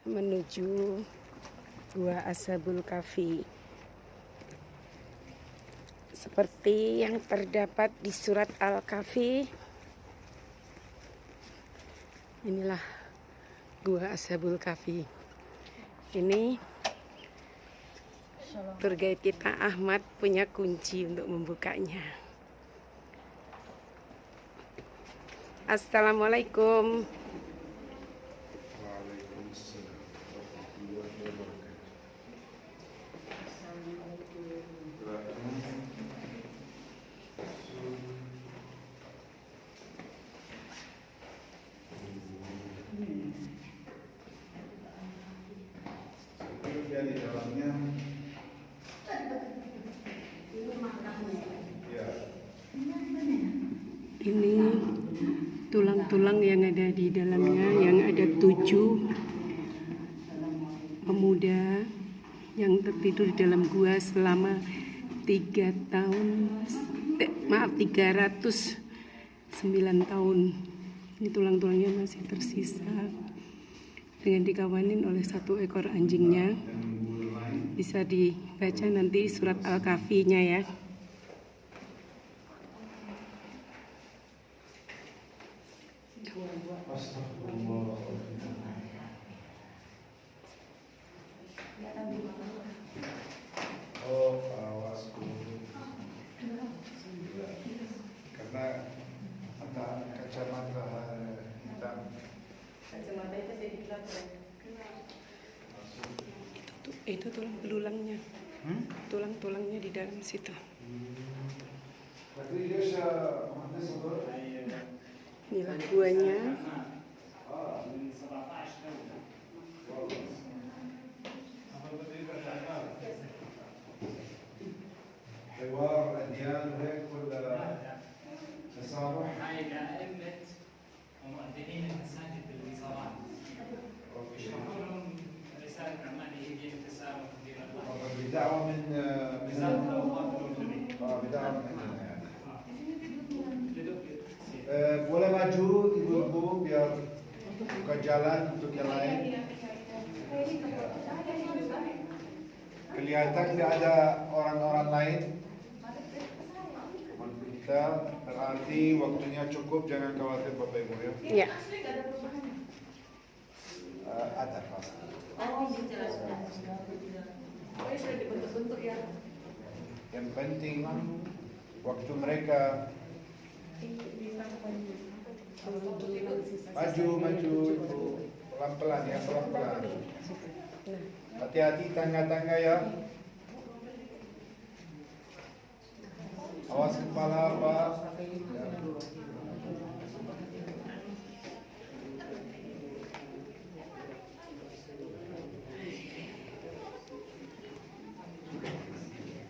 menuju Gua Ashabul Kahfi. Seperti yang terdapat di surat Al-Kahfi, inilah Gua Ashabul Kahfi. Ini tour guide kita Ahmad punya kunci untuk membukanya. Assalamualaikum. Di dalamnya Ini tulang-tulang yang ada di dalamnya, yang ada 7 pemuda yang tertidur di dalam gua selama 309 tahun. Ini tulang-tulangnya masih tersisa dengan dikawanin oleh 1 ekor anjingnya. Bisa dibaca nanti surat Al-Kahfi-nya ya. karena ada kacamata hitam. Kacamata itu saya dibilang Itu tulang belulangnya. Tulang-tulangnya di dalam situ. Inilah guanya. حوار أديان وهيك ولا تصالح؟ هاي كأئمة ومؤذنين المساجد بالوزارات يشرحوا لهم رسالة عمالي هي التسامح بين بدعوة من وزارة الأوقاف الأردنية. بدعوة من عندنا يعني. Boleh maju ibu-ibu biar buka jalan untuk yang lain. Kelihatan tidak ada orang-orang lain. Kita berarti waktunya cukup, jangan khawatir Bapak Ibu ya. Ya. Ada pasti. Yang penting waktu mereka maju ibu, pelan-pelan ya, pelan-pelan. Hati-hati tangga-tangga ya. Awas kepala Pak. Ya.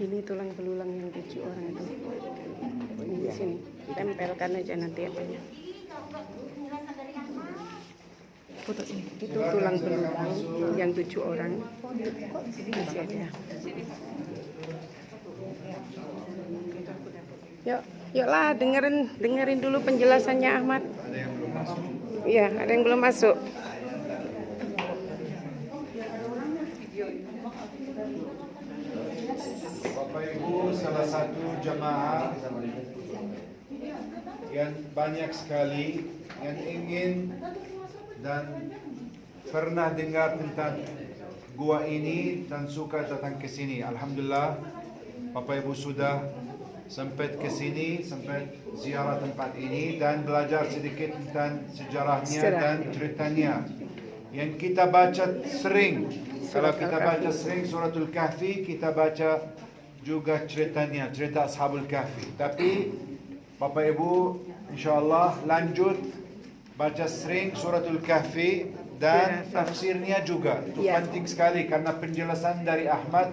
Ini tulang belulang yang 7 orang itu. Ini di sini. Tempelkan aja nanti apanya. Foto ini. Itu tulang belulang yang 7 orang. Masih ada. Yuklah dengerin dulu penjelasannya Ahmad. Ada yang belum masuk. Iya, ada yang belum masuk. Bapak Ibu, salah satu jamaah yang banyak sekali yang ingin dan pernah dengar tentang gua ini dan suka datang ke sini. Alhamdulillah, Bapak Ibu sudah sempat ke sini, sempat ziarah tempat ini dan belajar sedikit tentang sejarahnya dan ceritanya. Yang kita baca sering, kalau kita baca sering suratul Kahfi, kita baca juga ceritanya, cerita Ashabul Kahfi. Tapi Bapak Ibu, insyaAllah lanjut baca sering suratul Kahfi dan tafsirnya juga. Itu penting sekali karena penjelasan dari Ahmad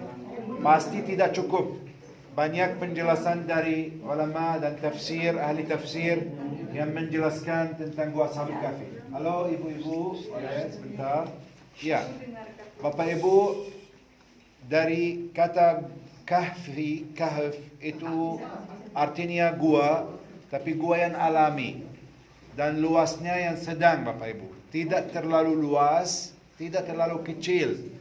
pasti tidak cukup. Banyak penjelasan dari ulama dan tafsir, ahli tafsir yang menjelaskan tentang gua Ashabul Kahfi. Halo ibu-ibu, sebentar. Ya, Bapak Ibu, dari kata kahfi, kahf itu artinya gua, tapi gua yang alami dan luasnya yang sedang Bapak Ibu. Tidak terlalu luas, tidak terlalu kecil.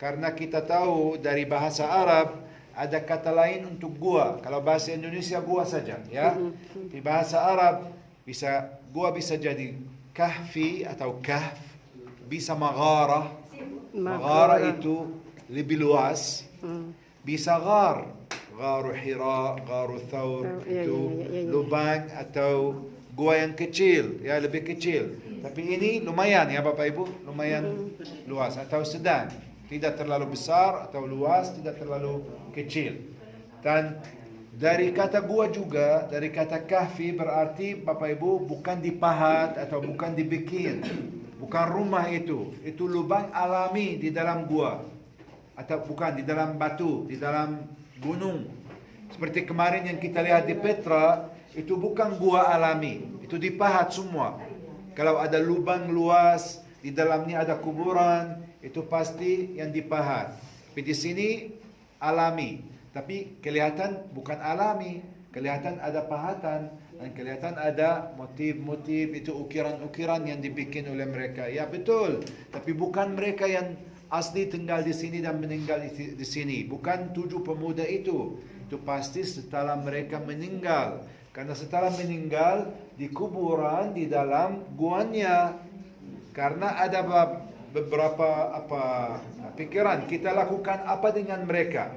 Karena kita tahu dari bahasa Arab ada kata lain untuk gua. Kalau bahasa Indonesia gua saja, ya. Di bahasa Arab gua bisa jadi kahfi atau kahf, bisa magharah. Magharah itu lebih luas. Bisa gharu Hira, gharu Thawr, itu lubang atau gua yang kecil, ya lebih kecil. Tapi ini lumayan ya Bapak Ibu, lumayan luas atau sedang. Tidak terlalu besar atau luas, tidak terlalu kecil. Dan dari kata gua juga, dari kata kahfi berarti Bapak Ibu bukan dipahat atau bukan dibikin. Bukan rumah itu lubang alami di dalam gua. Atau bukan di dalam batu, di dalam gunung. Seperti kemarin yang kita lihat di Petra, itu bukan gua alami, itu dipahat semua. Kalau ada lubang luas, di dalamnya ada kuburan, itu pasti yang dipahat. Tapi di sini alami, tapi kelihatan bukan alami, kelihatan ada pahatan dan kelihatan ada motif-motif, itu ukiran-ukiran yang dibikin oleh mereka. Ya betul, tapi bukan mereka yang asli tinggal di sini dan meninggal di sini. Bukan 7 pemuda itu. Itu pasti setelah mereka meninggal. Karena setelah meninggal di kuburan di dalam guanya. Karena ada beberapa pikiran kita lakukan apa dengan mereka.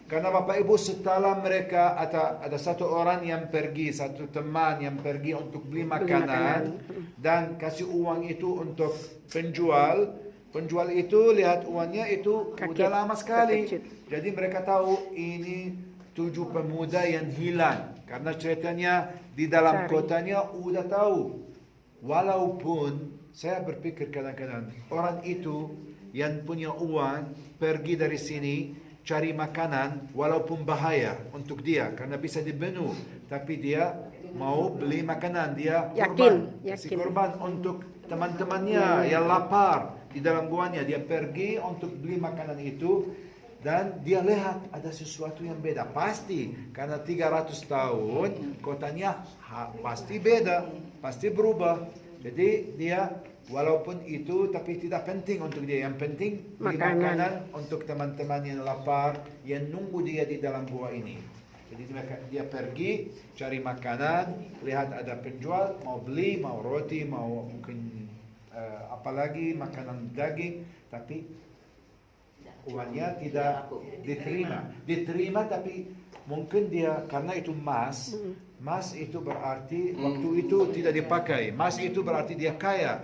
Karena Bapak Ibu setelah mereka ada satu orang yang pergi, satu teman yang pergi untuk beli makanan dan kasih uang itu untuk penjual. Penjual itu lihat uangnya itu udah lama sekali. Jadi mereka tahu ini 7 pemuda yang hilang. Karena ceritanya di dalam kotanya udah tahu. Walaupun saya berpikir kadang-kadang orang itu yang punya uang pergi dari sini cari makanan walaupun bahaya untuk dia karena bisa dibunuh. Tapi dia mau beli makanan, dia kasih korban untuk teman-temannya yang lapar di dalam guanya. Dia pergi untuk beli makanan itu dan dia lihat ada sesuatu yang beda. Pasti karena 300 tahun kotanya pasti beda, pasti berubah. Jadi dia walaupun itu tapi tidak penting untuk dia. Yang penting beli makanan untuk teman-teman yang lapar yang nunggu dia di dalam gua ini. Jadi dia pergi cari makanan, lihat ada penjual, mau beli, mau roti, mau mungkin apalagi makanan daging, tapi uangnya tidak diterima tapi mungkin dia karena itu emas itu berarti waktu itu tidak dipakai, emas itu berarti dia kaya,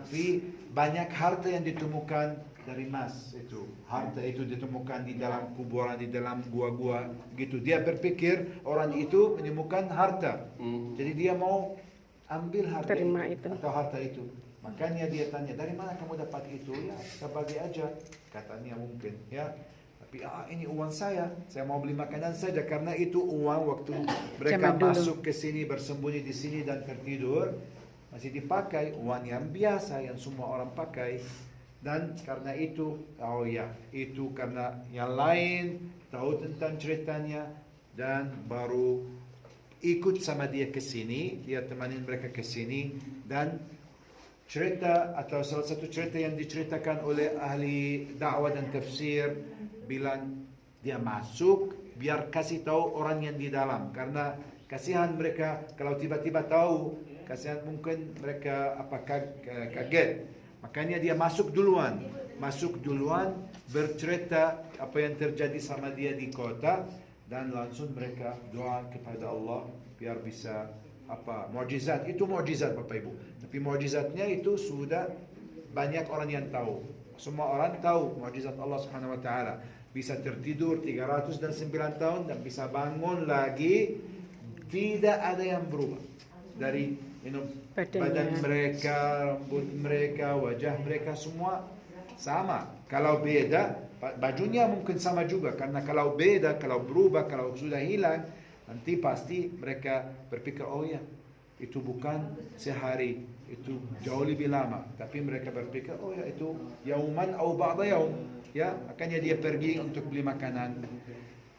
tapi banyak harta yang ditemukan dari emas itu, harta itu ditemukan di dalam kuburan, di dalam gua-gua gitu. Dia berpikir orang itu menemukan harta, jadi dia mau ambil harta itu, atau harta itu. Makanya dia tanya, dari mana kamu dapat itu? Ya, kita bagi aja, katanya mungkin. Ya, tapi ini uang saya mau beli makanan saja karena itu uang waktu mereka masuk ke sini, bersembunyi di sini dan tertidur masih dipakai, uang yang biasa yang semua orang pakai. Dan karena itu, itu karena yang lain tahu tentang ceritanya dan baru ikut sama dia ke sini, dia temanin mereka ke sini. Dan cerita atau salah satu cerita yang diceritakan oleh ahli dakwah dan tafsir bilang dia masuk biar kasih tahu orang yang di dalam, karena kasihan mereka kalau tiba-tiba tahu, kasihan mungkin mereka kaget. Makanya dia masuk duluan bercerita apa yang terjadi sama dia di kota, dan langsung mereka doa kepada Allah biar bisa mukjizat. Itu mukjizat Bapak Ibu. Tapi mukjizatnya itu sudah banyak orang yang tahu. Semua orang tahu mukjizat Allah Subhanahu wa taala. Bisa tertidur 309 tahun dan bisa bangun lagi, tidak ada yang berubah dari badan mereka, rambut mereka, wajah mereka semua sama. Kalau beda, bajunya mungkin sama juga. Karena kalau beda, kalau berubah, kalau sudah hilang, nanti pasti mereka berpikir, oh ya, itu bukan sehari, itu jauh lebih lama. Tapi mereka berpikir, oh ya, itu yauman atau ba'da yaum. Ya, makanya dia pergi untuk beli makanan.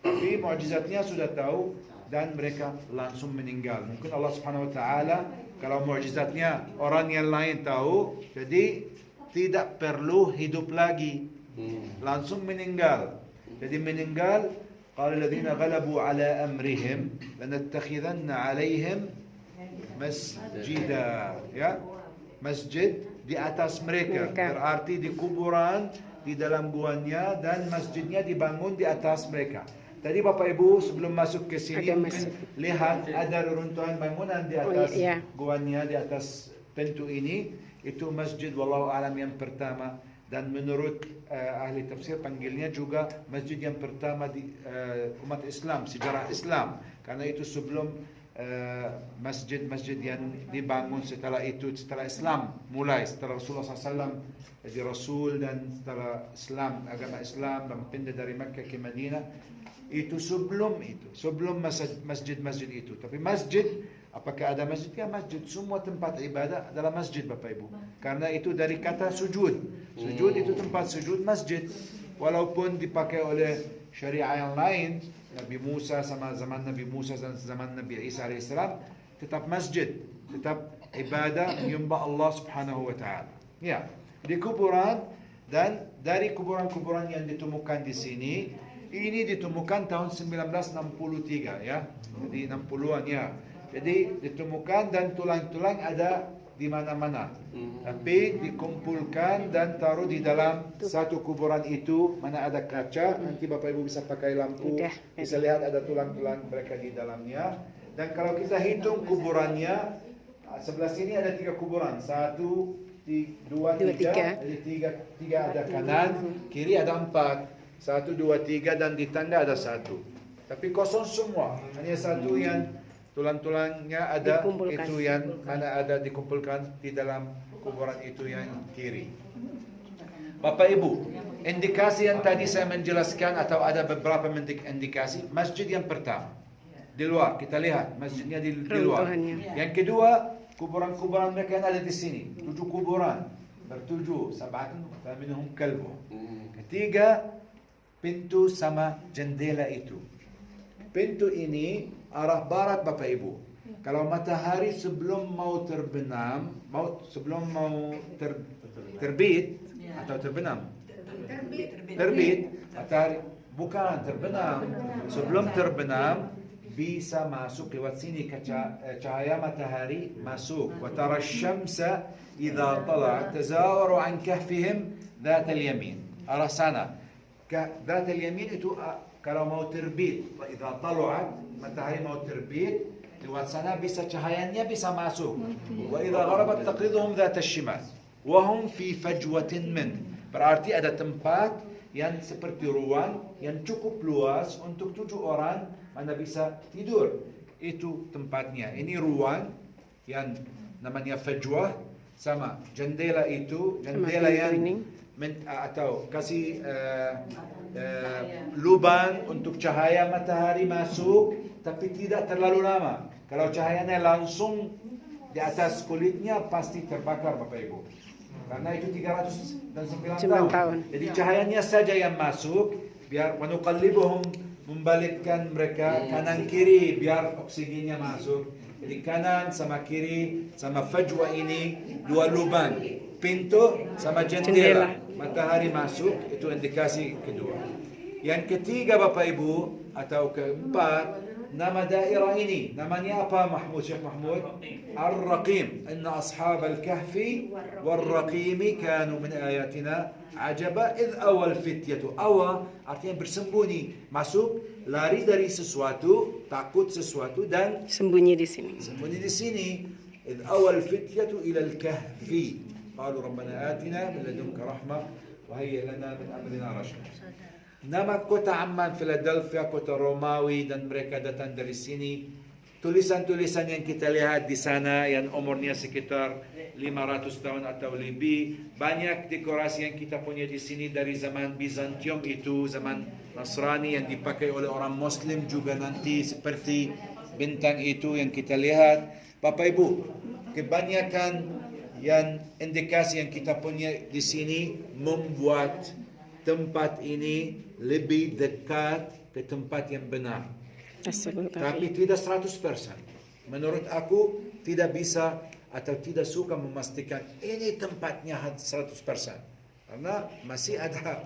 Tapi mukjizatnya sudah tahu dan mereka langsung meninggal. Mungkin Allah Subhanahu wa taala kalau mukjizatnya orang yang lain tahu, jadi tidak perlu hidup lagi, langsung meninggal. Jadi meninggal, qala alladziina ghalabu ala amrihim lanattakhidhanna 'alaihim masjida, ya, masjid di atas mereka, berarti di kuburan, di dalam guanya, dan masjidnya dibangun di atas mereka. Tadi Bapak Ibu sebelum masuk ke sini mungkin lihat ada reruntuhan bangunan di atas guanya, di atas pintu ini. Itu masjid wallahu alam yang pertama, dan menurut ahli tafsir panggilnya juga masjid yang pertama di umat Islam, sejarah Islam, karena itu sebelum masjid-masjid yang dibangun setelah itu, setelah Islam mulai, setelah Rasulullah SAW jadi Rasul, dan setelah Islam, agama Islam berpindah dari Makkah ke Madinah, itu sebelum masjid-masjid itu. Tapi masjid, apakah ada masjid? Ya, masjid, semua tempat ibadah adalah masjid Bapak Ibu, karena itu dari kata sujud. Sujud itu tempat sujud, masjid. Walaupun dipakai oleh syariah yang lain, Nabi Musa sama zaman Nabi Musa dan zaman Nabi Isa alaihissalam, tetap masjid, tetap ibadah menyembah Allah Subhanahu wa taala. Ya, di kuburan, dan dari kuburan-kuburan yang ditemukan di sini, ini ditemukan tahun 1963, ya. Jadi 60-an, ya. Jadi ditemukan dan tulang-tulang ada di mana-mana. Tapi dikumpulkan dan taruh di dalam satu kuburan itu, mana ada kaca, nanti Bapak Ibu bisa pakai lampu, bisa lihat ada tulang-tulang mereka di dalamnya. Dan kalau kita hitung kuburannya, sebelah sini ada 3 kuburan, 1, 2, 3, jadi 3 ada kanan, kiri ada 4, 1, 2, 3, dan di tengah ada 1. Tapi kosong semua, hanya satu yang tulang-tulangnya ada, itu yang mana ada dikumpulkan di dalam kuburan itu yang kiri. Bapak Ibu, indikasi yang tadi saya menjelaskan, atau ada beberapa indikasi, masjid yang pertama di luar, kita lihat masjidnya di luar. Yang kedua, kuburan-kuburan mereka yang ada di sini, 7 kuburan, bertujuh, 7, minhum kalbu. Ketiga, pintu sama jendela itu. Pintu ini arah barat Bapak Ibu. Kalau matahari sebelum mau terbenam, sebelum mau terbit atau terbenam? Terbit, matahari bukan terbenam. Sebelum terbenam bisa masuk lewat sini, cahaya matahari masuk. Wa tara asy-syamsa idza tala'at tazawaru an kahfihim dzat al-yamin. Arah sana. Dzat al-yamin itu kalau mau terbit, idza tala'at, matahari mau terbit, lewat sana bisa cahayanya bisa masuk. Wa idza gharabat taqriduhum dzat asy-shimal wa hum fi fajwatin min. Berarti ada tempat yang seperti ruang yang cukup luas untuk 7 orang mana bisa tidur. Itu tempatnya. Ini ruang yang namanya fajwah, sama jendela itu, jendela yang atau kasih lubang untuk cahaya matahari masuk, tapi tidak terlalu lama. Kalau cahayanya langsung di atas kulitnya pasti terbakar Bapak Ibu. Karena itu 309 tahun. Jadi cahayanya saja yang masuk, biar wanuqallibuhum, membalikkan mereka kanan kiri biar oksigennya masuk. Jadi kanan sama kiri sama fajwa ini 2 lubang, pintu sama jendela, matahari masuk, itu indikasi kedua. Yang ketiga Bapak Ibu atau keempat, nama daerah ini namanya apa Mahmud, Syekh Mahmud? Ar-Raqim. Inna ashab al-kahfi wal-raqimi kanu min ayatina ajaba idh awal fityatu. Awa artinya bersembunyi, masuk, lari dari sesuatu, takut sesuatu, dan sembunyi di sini. Sembunyi di sini. Idh awal fityatu ila al-kahfi. Qalu rabbana atina min ladunka rahmah wa hayyi lana min amrina rashada. Nama kota Amman, Philadelphia, kota Romawi, dan mereka datang dari sini. Tulisan-tulisan yang kita lihat di sana yang umurnya sekitar 500 tahun atau lebih. Banyak dekorasi yang kita punya di sini dari zaman Bizantium itu, zaman Nasrani yang dipakai oleh orang Muslim juga nanti, seperti bintang itu yang kita lihat. Bapak Ibu, kebanyakan yang indikasi yang kita punya di sini membuat tempat ini lebih dekat ke tempat yang benar. Tapi tidak 100%. Menurut aku tidak bisa atau tidak suka memastikan ini tempatnya 100%. Karena masih ada